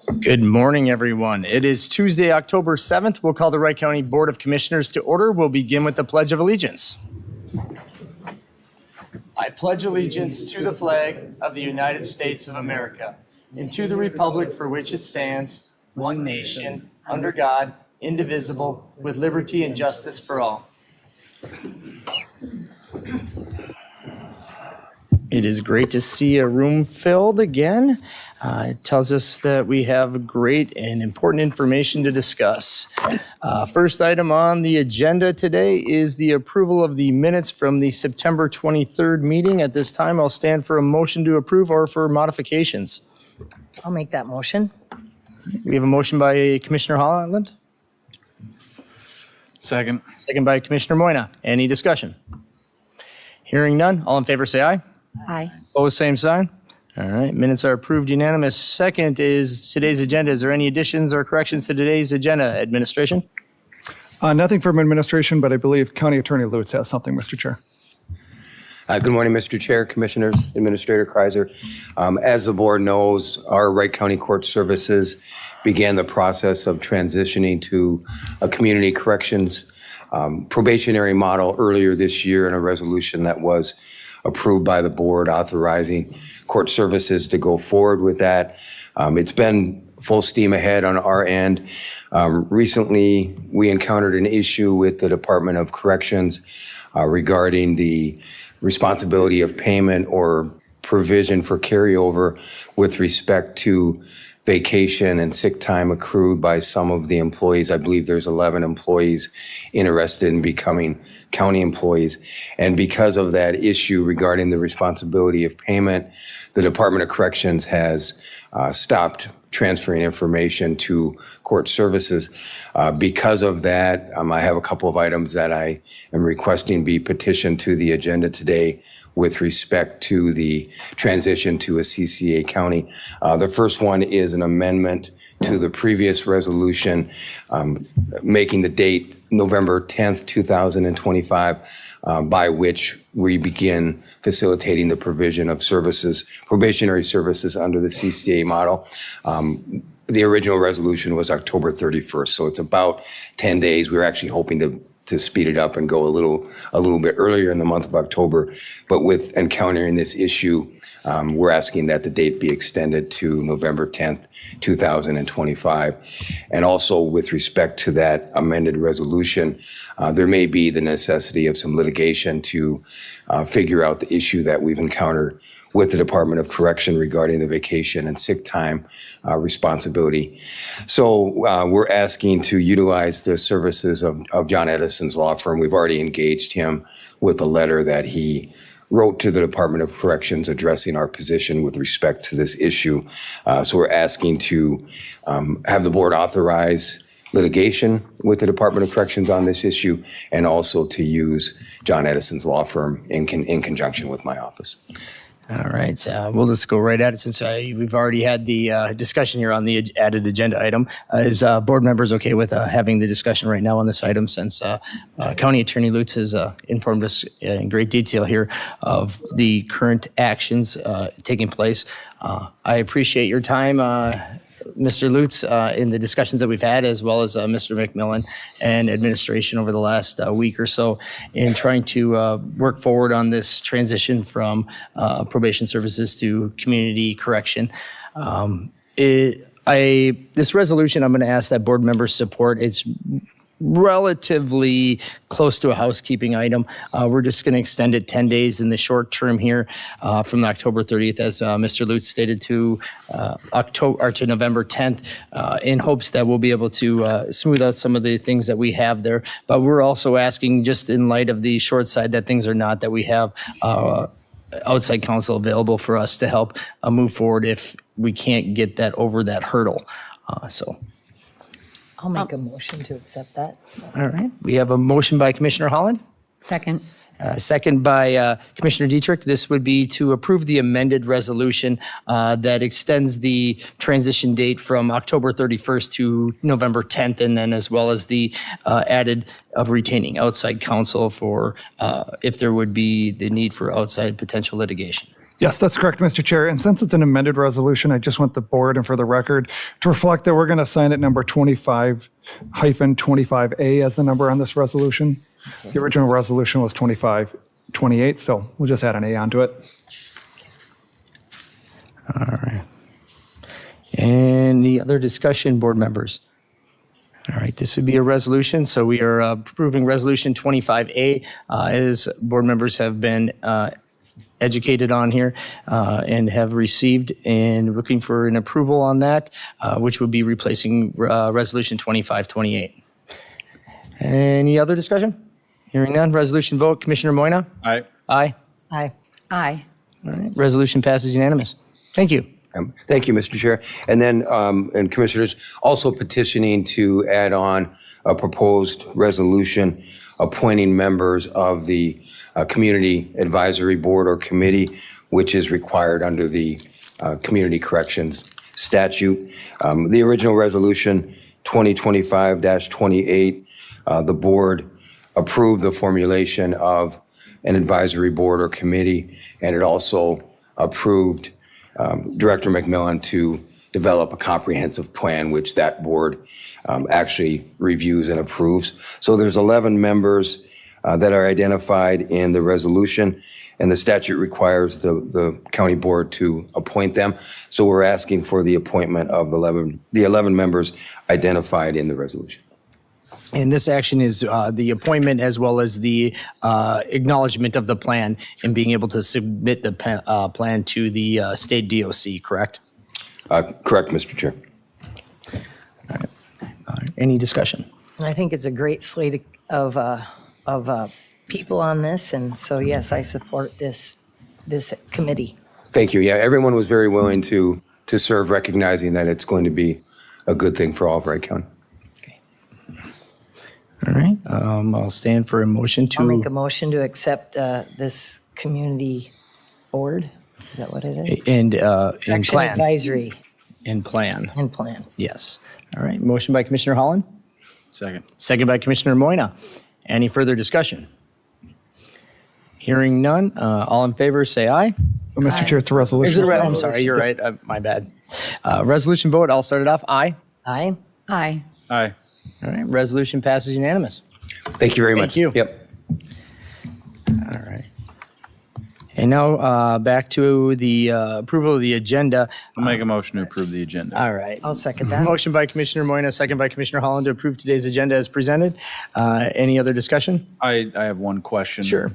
Good morning, everyone. It is Tuesday, October 7th. We'll call the Wright County Board of Commissioners to order. We'll begin with the Pledge of Allegiance. I pledge allegiance to the flag of the United States of America and to the republic for which it stands, one nation, under God, indivisible, with liberty and justice for all. It is great to see a room filled again. It tells us that we have great and important information to discuss. First item on the agenda today is the approval of the minutes from the September 23rd meeting. At this time, I'll stand for a motion to approve or for modifications. I'll make that motion. We have a motion by Commissioner Holland, Second. second by Commissioner Moyna. Any discussion? Hearing none, all in favor say aye. Aye. Opposed, same sign. All right, minutes are approved unanimous. Second is today's agenda. Is there any additions or corrections to today's agenda, administration? Nothing from administration, but I believe County Attorney Lutz has something, Mr. Chair. Good morning, Mr. Chair, Commissioners, Administrator Kreiser. As the board knows, our Wright County Court Services began the process of transitioning to a community corrections probationary model earlier this year in a resolution that was approved by the board authorizing court services to go forward with that. It's been full steam ahead on our end. Recently, we encountered an issue with the Department of Corrections regarding the responsibility of payment or provision for carryover with respect to vacation and sick time accrued by some of the employees. I believe there's 11 employees interested in becoming county employees. And because of that issue regarding the responsibility of payment, the Department of Corrections has stopped transferring information to court services. Because of that, I have a couple of items that I am requesting be petitioned to the agenda today with respect to the transition to a CCA county. The first one is an amendment to the previous resolution, making the date November 10th, 2025, by which we begin facilitating the provision of services, probationary services under the CCA model. The original resolution was October 31st, so it's about 10 days. We were actually hoping to speed it up and go a little bit earlier in the month of October. But with encountering this issue, we're asking that the date be extended to November 10th, 2025. And also with respect to that amended resolution, there may be the necessity of some litigation to figure out the issue that we've encountered with the Department of Correction regarding the vacation and sick time responsibility. So we're asking to utilize the services of John Edison's law firm. We've already engaged him with a letter that he wrote to the Department of Corrections addressing our position with respect to this issue. So we're asking to have the board authorize litigation with the Department of Corrections on this issue, and also to use John Edison's law firm in conjunction with my office. All right, we'll just go right at it since we've already had the discussion here on the added agenda item. Is board members okay with having the discussion right now on this item, since County Attorney Lutz has informed us in great detail here of the current actions taking place. I appreciate your time, Mr. Lutz, in the discussions that we've had, as well as Mr. McMillan and administration over the last week or so in trying to work forward on this transition from probation services to community correction. This resolution, I'm going to ask that board members support. It's relatively close to a housekeeping item. We're just going to extend it 10 days in the short term here from October 30th, as Mr. Lutz stated, to November 10th, in hopes that we'll be able to smooth out some of the things that we have there. But we're also asking, just in light of the short side that things are not, that we have outside counsel available for us to help move forward if we can't get that over that hurdle. I'll make a motion to accept that. All right. We have a motion by Commissioner Holland. Second. Second by Commissioner Dietrich. This would be to approve the amended resolution that extends the transition date from October 31st to November 10th, and then as well as the added of retaining outside counsel for if there would be the need for outside potential litigation. Yes, that's correct, Mr. Chair. And since it's an amended resolution, I just want the board and for the record to reflect that we're going to assign it number 25-25A as the number on this resolution. The original resolution was 2528, so we'll just add an A onto it. Any other discussion, board members? All right, this would be a resolution, so we are approving Resolution 25A, as board members have been educated on here and have received, and looking for an approval on that, which would be replacing Resolution 2528. Any other discussion? Hearing none, resolution vote. Commissioner Moyna? Aye. Aye. Aye. Aye. All right, resolution passes unanimous. Thank you. Thank you, Mr. Chair. And then, and Commissioners, also petitioning to add on a proposed resolution appointing members of the Community Advisory Board or Committee, which is required under the Community Corrections Statute. The original resolution, 2025-28, the board approved the formulation of an advisory board or committee, and it also approved Director McMillan to develop a comprehensive plan, which that board actually reviews and approves. So there's 11 members that are identified in the resolution, and the statute requires the county board to appoint them. So we're asking for the appointment of the 11 members identified in the resolution. And this action is the appointment as well as the acknowledgement of the plan and being able to submit the plan to the state DOC, correct? Correct, Mr. Chair. Any discussion? I think it's a great slate of people on this, and so yes, I support this committee. Thank you. Yeah, everyone was very willing to serve, recognizing that it's going to be a good thing for all of Wright County. All right, I'll stand for a motion I'll make a to, motion to accept this community board. Is that what it is? and Action plan, advisory and plan, and plan. yes. All right, motion by Commissioner Holland, Second. second by Commissioner Moyna. Any further discussion? Hearing none, all in favor, say aye. Mr. Chair, it's a resolution. Is it I'm sorry, you're right, my bad. Resolution vote, I'll start it off, aye. Aye. Aye. Aye. All right, resolution passes unanimous. Thank you very much. Thank you. Yep. All right. And now back to the approval of the agenda. I'll make a motion to approve the agenda. All right. I'll second that. Motion by Commissioner Moyna, second by Commissioner Holland to approve today's agenda as presented. Any other discussion? I have one question. Sure.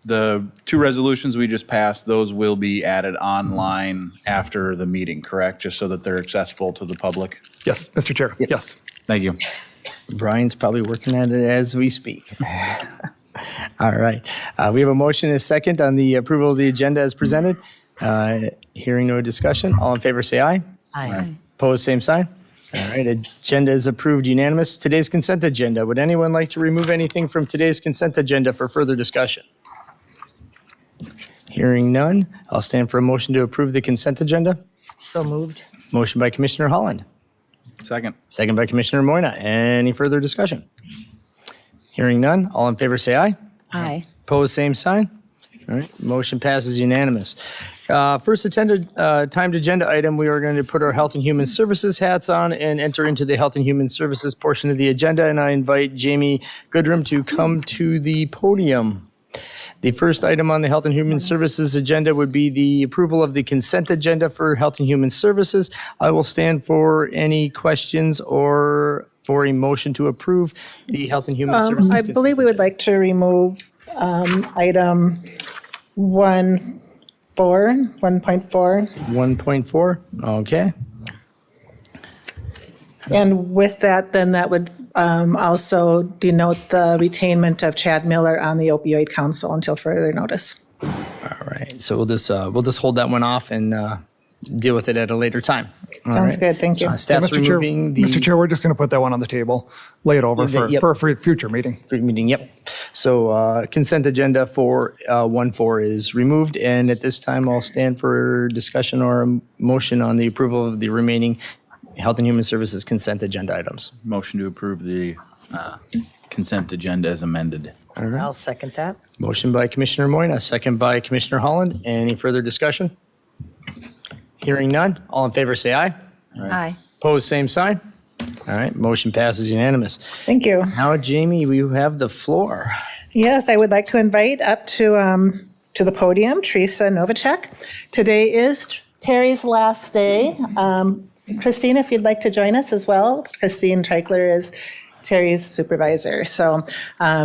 The two resolutions we just passed, those will be added online after the meeting, correct? Just so that they're accessible to the public? Yes, Mr. Chair, yes. Thank you. Brian's probably working at it as we speak. All right. We have a motion and a second on the approval of the agenda as presented. Hearing no discussion, all in favor say aye. Aye. Opposed, same sign. All right, agenda is approved unanimous. Today's consent agenda. Would anyone like to remove anything from today's consent agenda for further discussion? Hearing none, I'll stand for a motion to approve the consent agenda. So moved. Motion by Commissioner Holland, Second. second by Commissioner Moyna. Any further discussion? Hearing none, all in favor say aye. Aye. Opposed, same sign. All right, motion passes unanimous. First timed agenda item, we are going to put our Health and Human Services hats on and enter into the Health and Human Services portion of the agenda, and I invite Jamie Goodrum to come to the podium. The first item on the Health and Human Services agenda would be the approval of the consent agenda for Health and Human Services. I will stand for any questions or for a motion to approve the Health and Human Services. I consent believe we would agenda. like to remove item 1.4. 1.4, okay. And with that, then that would also denote the retainment of Chad Miller on the opioid council until further notice. All right, so we'll just hold that one off and deal with it at a later time. All Sounds right. good, thank you. Staff's Mr. Chair, removing the Mr. Chair, we're just going to put that one on the table, lay it over Yep. for a future meeting. meeting, yep. So consent agenda for 1.4 is removed, and at this time, I'll stand for discussion or a motion on the approval of the remaining Health and Human Services consent agenda items. Motion to approve the consent agenda as amended. I'll second that. Motion by Commissioner Moyna, second by Commissioner Holland. Any further discussion? Hearing none. All in favor, say aye. Aye. Opposed, same sign. All right, motion passes unanimous. Thank you. Now, Jamie, we have the floor. Yes, I would like to invite up to the podium Teresa Novacek. Today is Terry's last day. Christine, if you'd like to join us as well. Christine Treichler is Terry's supervisor. So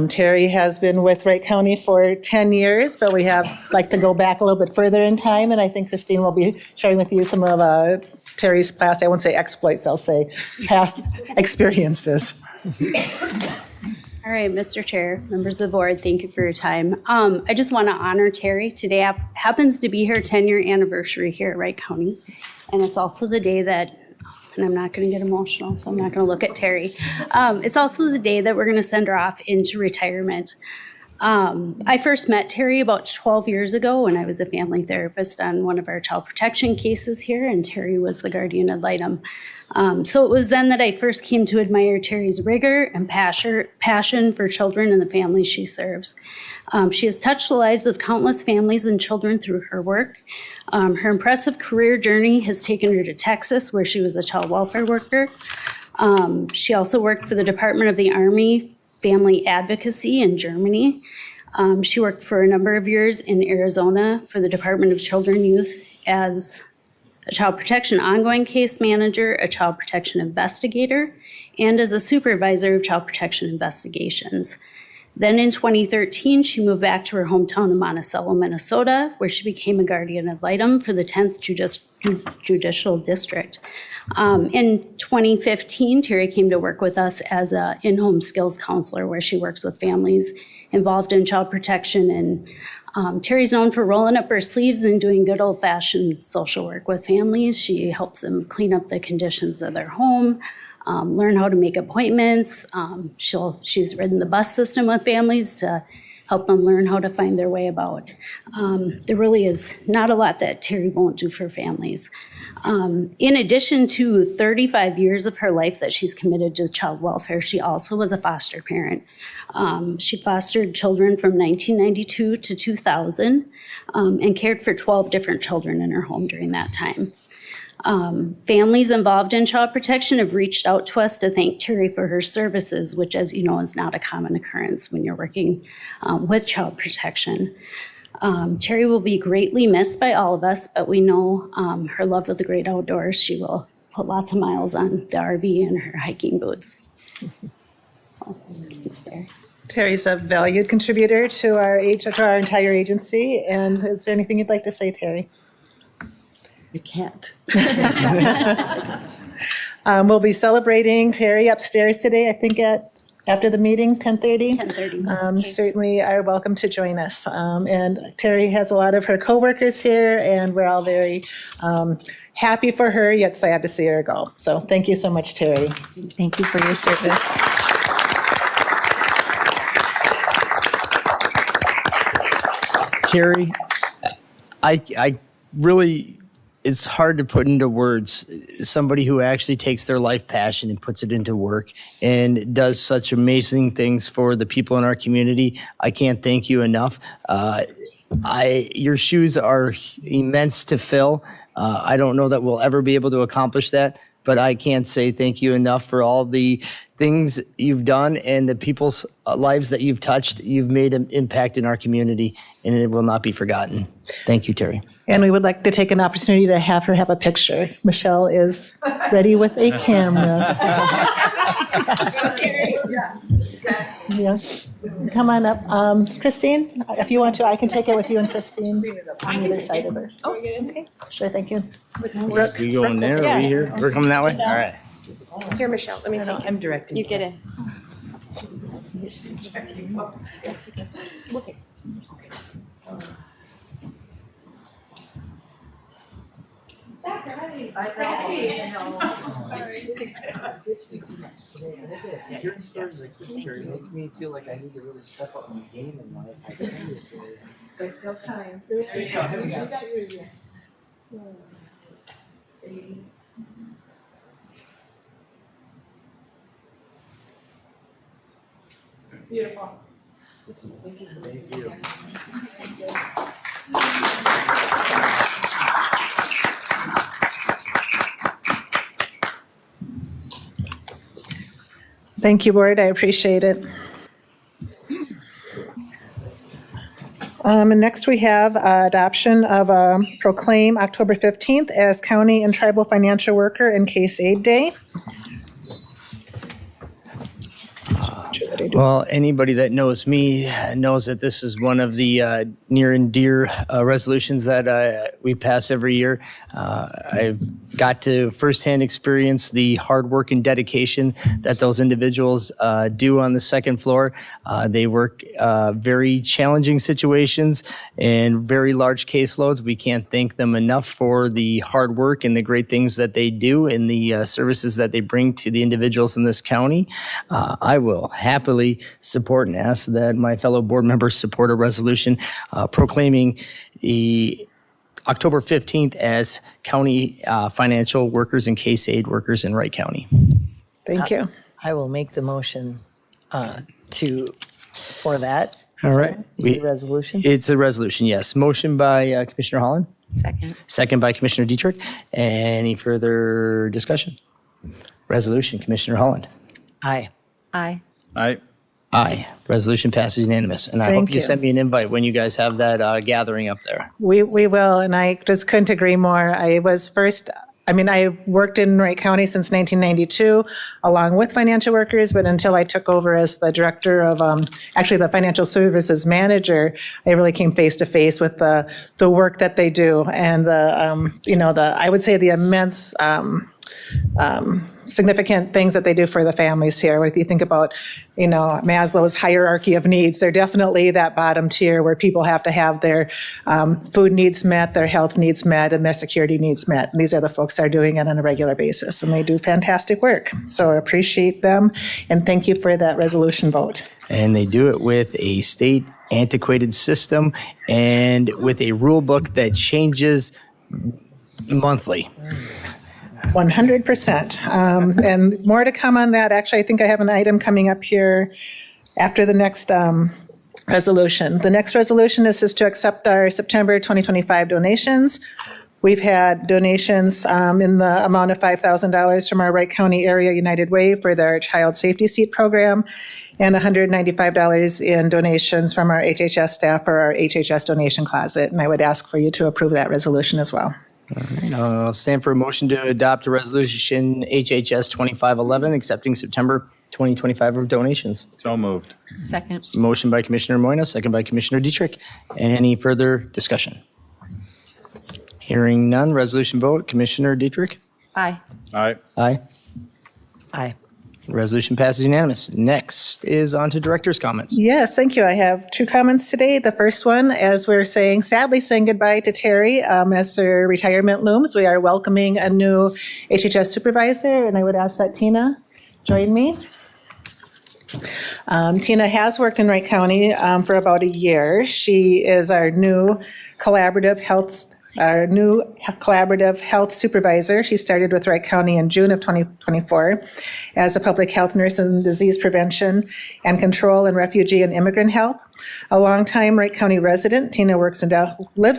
Terry has been with Wright County for 10 years, but we have like to go back a little bit further in time, and I think Christine will be sharing with you some of Terry's past, I won't say exploits, I'll say past experiences. All right, Mr. Chair, members of the board, thank you for your time. I just want to honor Terry. Today happens to be her 10-year anniversary here at Wright County. And it's also the day that, and I'm not going to get emotional, so I'm not going to look at Terry. It's also the day that we're going to send her off into retirement. I first met Terry about 12 years ago when I was a family therapist on one of our child protection cases here, and Terry was the guardian ad litem. So it was then that I first came to admire Terry's rigor and passion for children and the families she serves. She has touched the lives of countless families and children through her work. Her impressive career journey has taken her to Texas, where she was a child welfare worker. She also worked for the Department of the Army Family Advocacy in Germany. She worked for a number of years in Arizona for the Department of Children and Youth as a child protection ongoing case manager, a child protection investigator, and as a supervisor of child protection investigations. Then in 2013, she moved back to her hometown of Monticello, Minnesota, where she became a guardian ad litem for the 10th Judicial District. In 2015, Terry came to work with us as an in-home skills counselor, where she works with families involved in child protection. And Terry's known for rolling up her sleeves and doing good old-fashioned social work with families. She helps them clean up the conditions of their home, learn how to make appointments. She's ridden the bus system with families to help them learn how to find their way about. There really is not a lot that Terry won't do for families. In addition to 35 years of her life that she's committed to child welfare, she also was a foster parent. She fostered children from 1992 to 2000 and cared for 12 different children in her home during that time. Families involved in child protection have reached out to us to thank Terry for her services, which, as you know, is not a common occurrence when you're working with child protection. Terry will be greatly missed by all of us, but we know her love of the great outdoors. She will put lots of miles on the RV and her hiking boots. So, it's there. Terry's a valued contributor to our entire agency, and is there anything you'd like to say, Terry? You can't. We'll be celebrating Terry upstairs today, I think after the meeting, 10:30? 10:30. Okay. Certainly are welcome to join us. And Terry has a lot of her coworkers here, and we're all very happy for her, yet sad to see her go. So thank you so much, Terry. Thank you for your service. Terry, I really, it's hard to put into words somebody who actually takes their life passion and puts it into work and does such amazing things for the people in our community. I can't thank you enough. Your shoes are immense to fill. I don't know that we'll ever be able to accomplish that, but I can't say thank you enough for all the things you've done and the people's lives that you've touched. You've made an impact in our community, and it will not be forgotten. Thank you, Terry. And we would like to take an opportunity to have her have a picture. Michelle is ready with a camera. Yeah. Come on up. Christine, if you want to, I can take it with you and Christine on the other side of her. Oh, okay. Sure, thank you. You going there? Are we here? We're coming that way? All right. Here, Michelle, let me take it. I'm directing. You get in. Hearing stories like this, Terry, make me feel like I need to really step up my game in life. I tell you, Terry. There's still time. Beautiful. Thank you, Board. I appreciate it. And next we have adoption of proclaim October 15th as County and Tribal Financial Worker and Case Aid Day. Well, anybody that knows me knows that this is one of the near and dear resolutions that we pass every year. I've got to firsthand experience the hard work and dedication that those individuals do on the second floor. They work very challenging situations and very large caseloads. We can't thank them enough for the hard work and the great things that they do and the services that they bring to the individuals in this county. I will happily support and ask that my fellow board members support a resolution proclaiming the October 15th as County Financial Workers and Case Aid Workers in Wright County. Thank you. I will make the motion for that. All right. Is it a resolution? It's a resolution, yes. Motion by Commissioner Holland, Second. second by Commissioner Dietrich. Any further discussion? Resolution, Commissioner Holland. Aye. Aye. Aye. Aye. Resolution passes unanimous. And I Thank hope you you. send me an invite when you guys have that gathering up there. We will, and I just couldn't agree more. I worked in Wright County since 1992, along with financial workers, but until I took over as the director of, actually the financial services manager, I really came face to face with the work that they do and I would say the immense significant things that they do for the families here. If you think about, Maslow's hierarchy of needs, they're definitely that bottom tier where people have to have their food needs met, their health needs met, and their security needs met. And these are the folks that are doing it on a regular basis, and they do fantastic work. So I appreciate them, and thank you for that resolution vote. And they do it with a state antiquated system and with a rule book that changes monthly. 100%. And more to come on that. Actually, I think I have an item coming up here after the next resolution. The next resolution is just to accept our September 2025 donations. We've had donations in the amount of $5,000 from our Wright County Area United Way for their Child Safety Seat program and $195 in donations from our HHS staff for our HHS donation closet. And I would ask for you to approve that resolution as well. I'll stand for a motion to adopt a resolution HHS 2511 accepting September 2025 donations. So moved. Second. Motion by Commissioner Moyna, second by Commissioner Dietrich. Any further discussion? Hearing none, resolution vote. Commissioner Dietrich? Aye. Aye. Aye. Aye. Resolution passes unanimous. Next is on to director's comments. Yes, thank you. I have two comments today. The first one, as we're sadly saying goodbye to Terry as her retirement looms, we are welcoming a new HHS supervisor, and I would ask that Tina join me. Tina has worked in Wright County for about a year. She is our new collaborative health supervisor. She started with Wright County in June of 2024 as a public health nurse in disease prevention and control in refugee and immigrant health. A longtime Wright County resident, Tina lives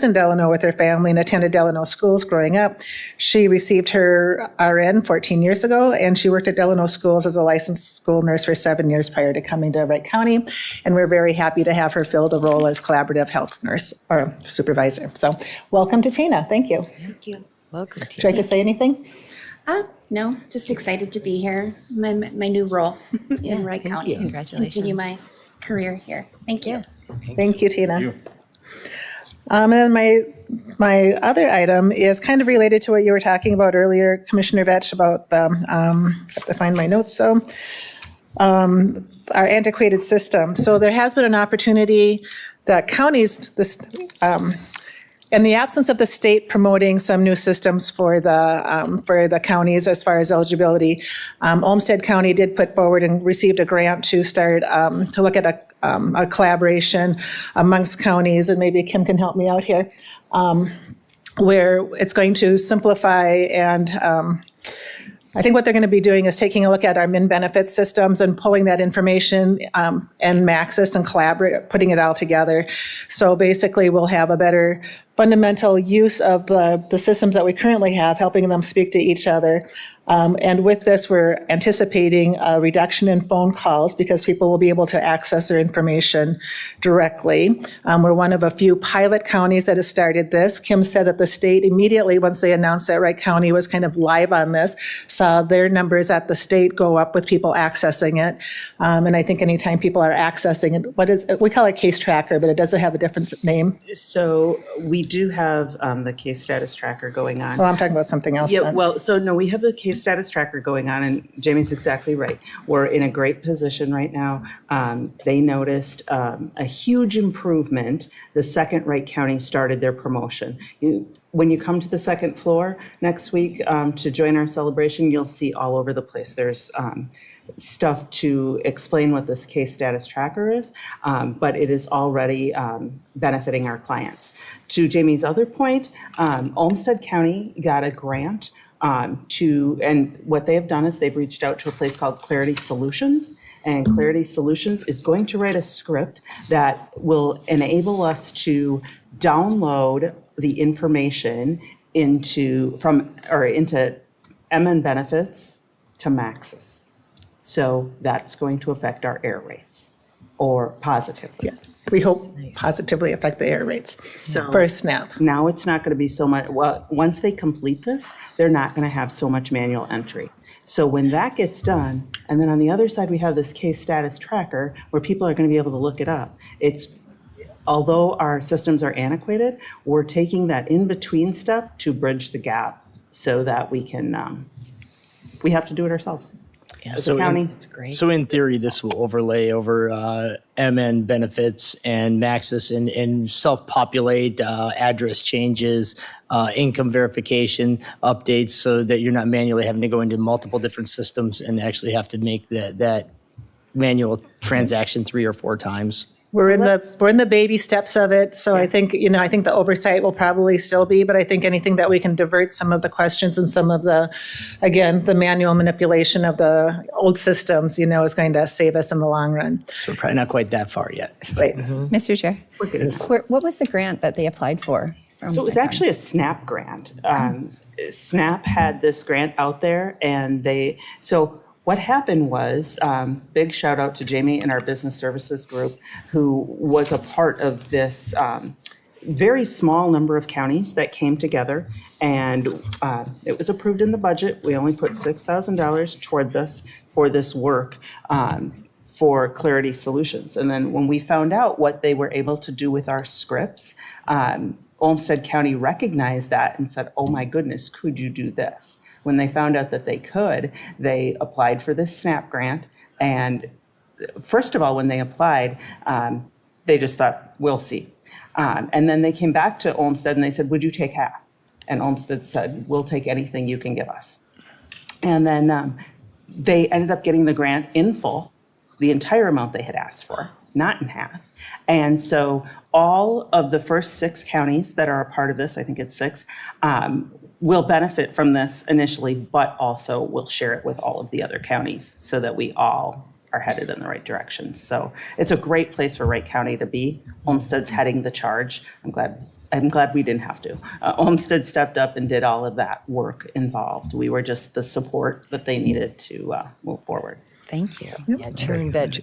in Delano with her family and attended Delano schools growing up. She received her RN 14 years ago, and she worked at Delano schools as a licensed school nurse for 7 years prior to coming to Wright County. And we're very happy to have her fill the role as collaborative health nurse or supervisor. So welcome to Tina. Thank you. Thank you. Welcome, Would you Tina. like to say anything? No, just excited to be here. My new role in Wright thank County. you. Congratulations. Continue my career here. Thank you. Thank you, Tina. You. And then my other item is kind of related to what you were talking about earlier, Commissioner Vetch, about the, I have to find my notes, so, our antiquated system. So there has been an opportunity that counties, in the absence of the state promoting some new systems for the counties as far as eligibility, Olmsted County did put forward and received a grant to start to look at a collaboration amongst counties, and maybe Kim can help me out here, where it's going to simplify and I think what they're going to be doing is taking a look at our min benefit systems and pulling that information and Maxis and collaborate, putting it all together. So basically, we'll have a better fundamental use of the systems that we currently have, helping them speak to each other. And with this, we're anticipating a reduction in phone calls because people will be able to access their information directly. We're one of a few pilot counties that has started this. Kim said that the state immediately, once they announced that Wright County was kind of live on this, saw their numbers at the state go up with people accessing it. And I think anytime people are accessing it, we call it case tracker, but it doesn't have a different name. So we do have the case status tracker going on. Oh, I'm talking about something else Yeah, then. well, so no, we have the case status tracker going on, and Jamie's exactly right. We're in a great position right now. They noticed a huge improvement the second Wright County started their promotion. When you come to the second floor next week to join our celebration, you'll see all over the place. There's stuff to explain what this case status tracker is, but it is already benefiting our clients. To Jamie's other point, Olmsted County got a grant and what they have done is they've reached out to a place called Clarity Solutions, and Clarity Solutions is going to write a script that will enable us to download the information into MN benefits to Maxis. So that's going to affect our air rates, or positively. We hope positively affect the air rates for a SNAP. Now it's not going to be so much, well, once they complete this, they're not going to have so much manual entry. So when that gets done, and then on the other side, we have this case status tracker where people are going to be able to look it up. Although our systems are antiquated, we're taking that in-between step to bridge the gap so that we can, we have to do it ourselves. Yeah, As a county. That's great. So in theory, this will overlay over MN benefits and Maxis and self-populate address changes, income verification updates, so that you're not manually having to go into multiple different systems and actually have to make that manual transaction 3 or 4 times. We're in the baby steps of it, so I think the oversight will probably still be, but I think anything that we can divert some of the questions and some of the manual manipulation of the old systems, is going to save us in the long run. So we're probably not quite that far yet. Right. Mr. Chair, what was the grant that they applied for? So it was actually a SNAP grant. SNAP had this grant out there, and what happened was, big shout out to Jamie and our business services group, who was a part of this very small number of counties that came together, and it was approved in the budget. We only put $6,000 toward this for this work for Clarity Solutions. And then when we found out what they were able to do with our scripts, Olmsted County recognized that and said, oh my goodness, could you do this? When they found out that they could, they applied for this SNAP grant. And first of all, when they applied, they just thought, we'll see. And then they came back to Olmsted and they said, would you take half? And Olmsted said, we'll take anything you can give us. And then they ended up getting the grant in full, the entire amount they had asked for, not in half. And so all of the first 6 counties that are a part of this, I think it's 6, will benefit from this initially, but also will share it with all of the other counties so that we all are headed in the right direction. So it's a great place for Wright County to be. Olmsted's heading the charge. I'm glad we didn't have to. Olmsted stepped up and did all of that work involved. We were just the support that they needed to move forward. Thank you. Yeah, turning that.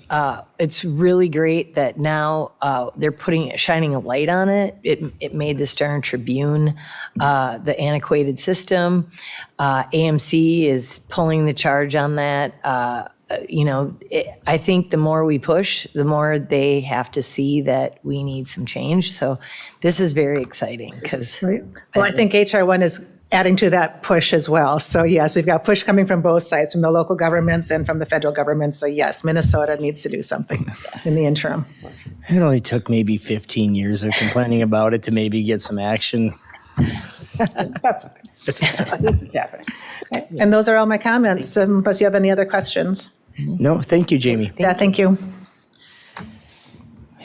It's really great that now they're shining a light on it. It made the Star Tribune, the antiquated system. AMC is pulling the charge on that. I think the more we push, the more they have to see that we need some change. So this is very exciting because. Right. Well, I think HR 1 is adding to that push as well. So yes, we've got push coming from both sides, from the local governments and from the federal government. So yes, Minnesota needs to do something in the interim. It only took maybe 15 years of complaining about it to maybe get some action. That's okay. At least it's happening. And those are all my comments, unless you have any other questions. No, thank you, Jamie. Yeah, thank you.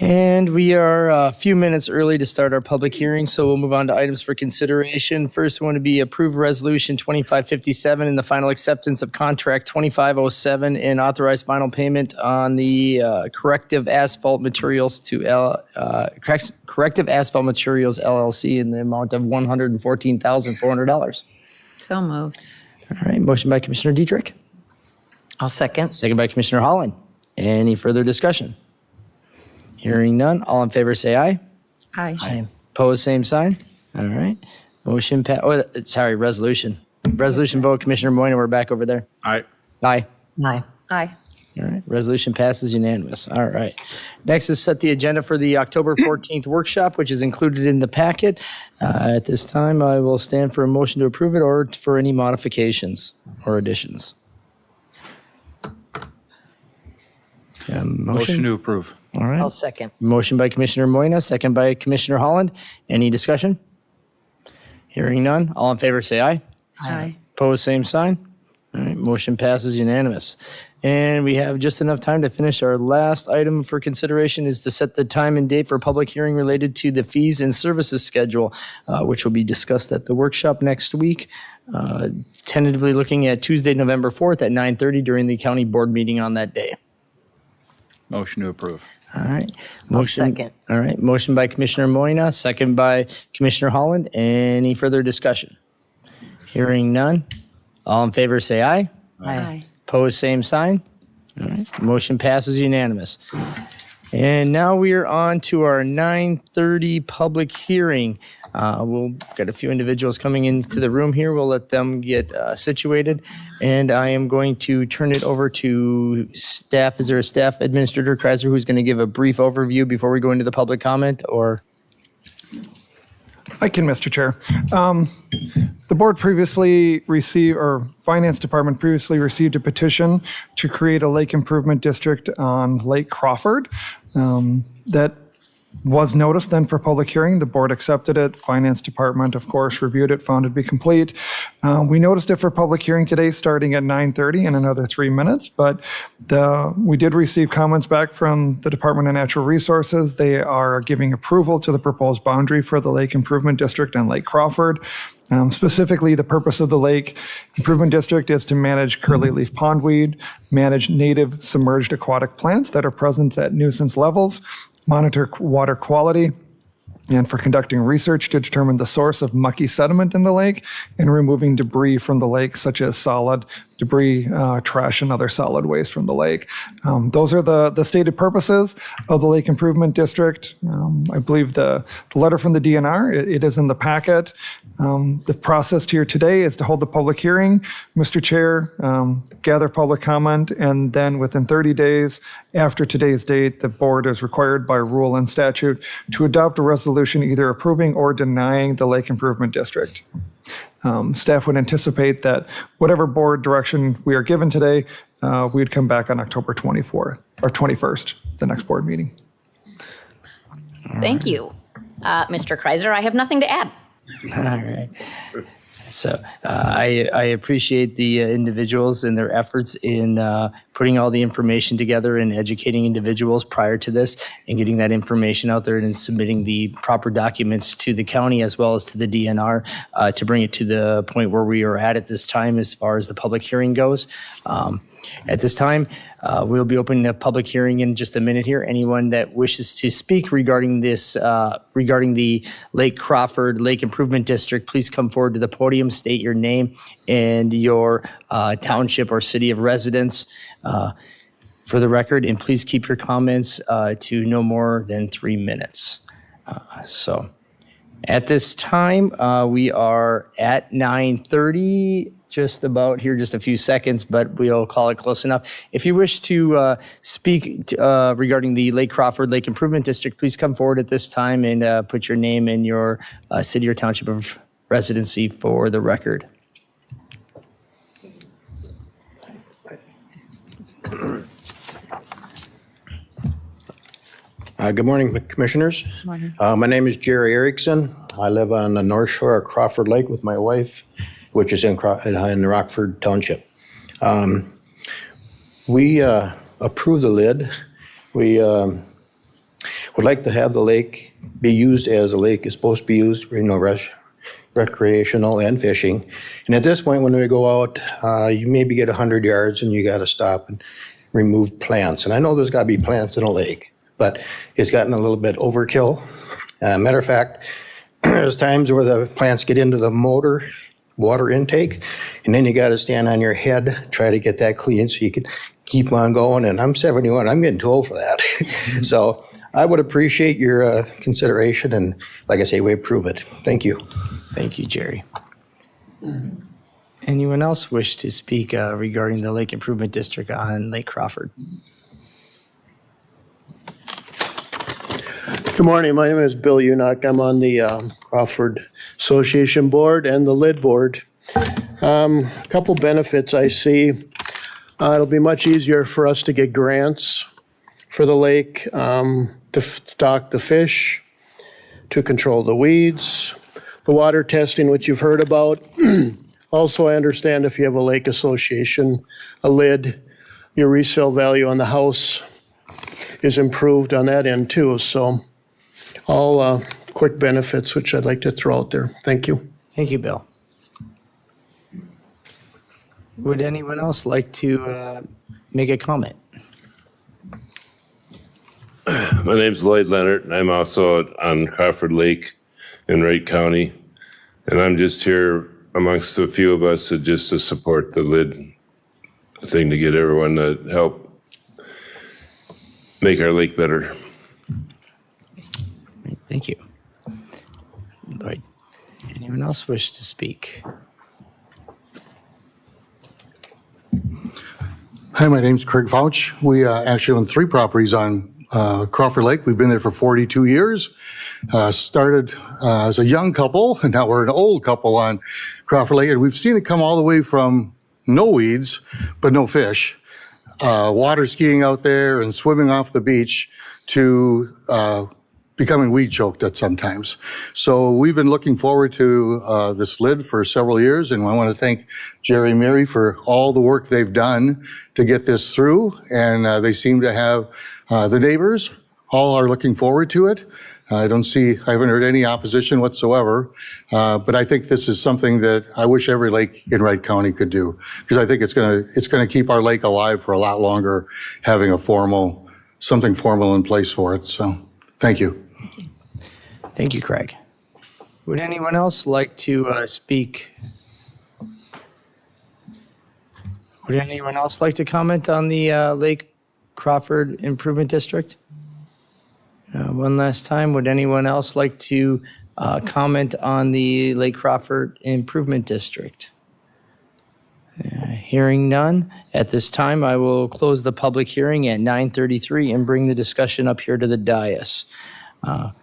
And we are a few minutes early to start our public hearing, so we'll move on to items for consideration. First one to be approve resolution 2557 and the final acceptance of contract 2507 and authorize final payment on the corrective asphalt materials to corrective asphalt materials LLC in the amount of $114,400. So moved. All right, motion by Commissioner Dietrich, I'll second. second by Commissioner Holland. Any further discussion? Hearing none, all in favor say aye. Aye. Opposed, same sign. All right. Motion resolution. Resolution vote, Commissioner Moyna, we're back over there. Aye. Aye. Aye. Aye. All right. Resolution passes unanimous. All right. Next is set the agenda for the October 14th workshop, which is included in the packet. At this time, I will stand for a motion to approve it or for any modifications or additions. Motion to approve. All right. I'll second. Motion by Commissioner Moyna, second by Commissioner Holland. Any discussion? Hearing none. All in favor say aye. Aye. Opposed, same sign. All right, motion passes unanimous. And we have just enough time to finish our last item for consideration is to set the time and date for a public hearing related to the fees and services schedule, which will be discussed at the workshop next week. Tentatively looking at Tuesday, November 4th at 9:30 during the county board meeting on that day. Motion to approve. All right. I'll second. All right. Motion by Commissioner Moyna, second by Commissioner Holland. Any further discussion? Hearing none. All in favor say aye. Aye. Opposed, same sign. All right. Motion passes unanimous. And now we are on to our 9:30 public hearing. We'll get a few individuals coming into the room here. We'll let them get situated. And I am going to turn it over to staff. Is there a staff administrator, Kreiser, who's going to give a brief overview before we go into the public comment? Or I can, Mr. Chair. The board previously received, or Finance Department previously received a petition to create a lake improvement district on Lake Crawford. That was noticed then for public hearing. The board accepted it. Finance Department, of course, reviewed it, found it to be complete. We noticed it for public hearing today, starting at 9:30 in another 3 minutes, but we did receive comments back from the Department of Natural Resources. They are giving approval to the proposed boundary for the Lake Improvement District on Lake Crawford. Specifically, the purpose of the Lake Improvement District is to manage curly leaf pondweed, manage native submerged aquatic plants that are present at nuisance levels, monitor water quality, and for conducting research to determine the source of mucky sediment in the lake and removing debris from the lake, such as solid debris, trash, and other solid waste from the lake. Those are the stated purposes of the Lake Improvement District. I believe the letter from the DNR, it is in the packet. The process here today is to hold the public hearing, Mr. Chair, gather public comment, and then within 30 days after today's date, the board is required by rule and statute to adopt a resolution either approving or denying the Lake Improvement District. Staff would anticipate that whatever board direction we are given today, we would come back on October 24th or 21st, the next board meeting. Thank you. Mr. Kreiser, I have nothing to add. all right. So I appreciate the individuals and their efforts in putting all the information together and educating individuals prior to this and getting that information out there and submitting the proper documents to the county as well as to the DNR to bring it to the point where we are at this time as far as the public hearing goes. At this time, we'll be opening the public hearing in just a minute here. Anyone that wishes to speak regarding this, regarding the Lake Crawford Lake Improvement District, please come forward to the podium, state your name and your township or city of residence for the record, and please keep your comments to no more than 3 minutes. So at this time, we are at 9:30. Just about here, just a few seconds, but we'll call it close enough. If you wish to speak regarding the Lake Crawford Lake Improvement District, please come forward at this time and put your name and your city or township of residency for the record. Good morning, Commissioners. Morning. My name is Jerry Erickson. I live on the North Shore of Crawford Lake with my wife, which is in Rockford Township. We approved the lid. We would like to have the lake be used as a lake is supposed to be used, recreational and fishing. And at this point, when we go out, you maybe get 100 yards and you got to stop and remove plants. And I know there's got to be plants in a lake, but it's gotten a little bit overkill. Matter of fact, there's times where the plants get into the water intake, and then you got to stand on your head, try to get that clean so you can keep on going. And I'm 71, I'm getting too old for that. So I would appreciate your consideration, and like I say, we approve it. Thank you. Thank you, Jerry. Anyone else wish to speak regarding the Lake Improvement District on Lake Crawford? Good morning. My name is Bill Unock. I'm on the Crawford Association Board and the LID Board. A couple benefits I see. It'll be much easier for us to get grants for the lake, to stock the fish, to control the weeds, the water testing, which you've heard about. Also, I understand if you have a lake association, a LID, your resale value on the house is improved on that end too. So all quick benefits, which I'd like to throw out there. Thank you. Thank you, Bill. Would anyone else like to make a comment? My name's Lloyd Leonard, and I'm also on Crawford Lake in Wright County. And I'm just here amongst a few of us just to support the LID thing to get everyone to help make our lake better. Thank you. Lloyd, anyone else wish to speak? Hi, my name's Craig Fouch. We actually own 3 properties on Crawford Lake. We've been there for 42 years. Started as a young couple, and now we're an old couple on Crawford Lake. And we've seen it come all the way from no weeds, but no fish, water skiing out there and swimming off the beach to becoming weed choked at sometimes. So we've been looking forward to this LID for several years, and I want to thank Jerry and Mary for all the work they've done to get this through. And they seem to have the neighbors all are looking forward to it. I haven't heard any opposition whatsoever, but I think this is something that I wish every lake in Wright County could do, because I think it's going to keep our lake alive for a lot longer, having something formal in place for it. So, thank you. Thank you, Craig. Would anyone else like to speak? Would anyone else like to comment on the Lake Crawford Improvement District? One last time, would anyone else like to comment on the Lake Crawford Improvement District? Hearing none, at this time I will close the public hearing at 9:33 and bring the discussion up here to the dais.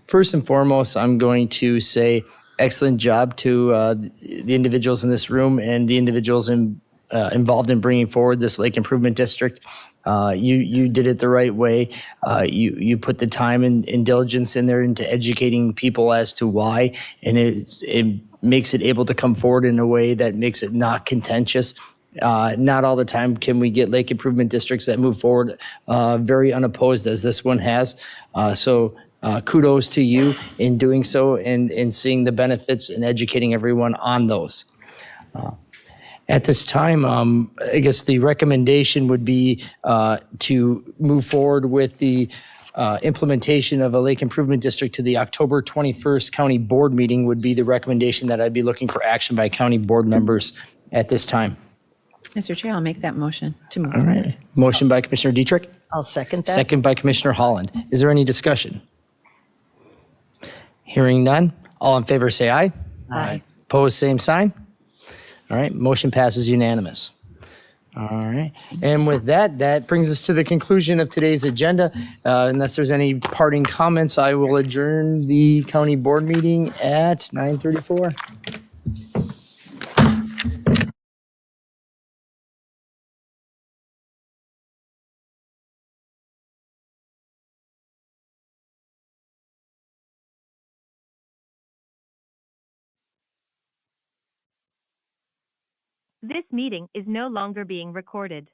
First and foremost, I'm going to say excellent job to the individuals in this room and the individuals involved in bringing forward this Lake Improvement District. You did it the right way. You put the time and diligence in there into educating people as to why, and it makes it able to come forward in a way that makes it not contentious. Not all the time can we get Lake Improvement Districts that move forward very unopposed as this one has. So kudos to you in doing so and seeing the benefits and educating everyone on those. At this time, I guess the recommendation would be to move forward with the implementation of a Lake Improvement District to the October 21st County Board meeting would be the recommendation that I'd be looking for action by county board members at this time. Mr. Chair, I'll make that motion to move. All right. Motion by Commissioner Dietrich. I'll second that. Second by Commissioner Holland. Is there any discussion? Hearing none. All in favor say aye. Aye. Opposed, same sign. All right. Motion passes unanimous. All right. And with that, that brings us to the conclusion of today's agenda. Unless there's any parting comments, I will adjourn the county board meeting at 9:34. This meeting is no longer being recorded.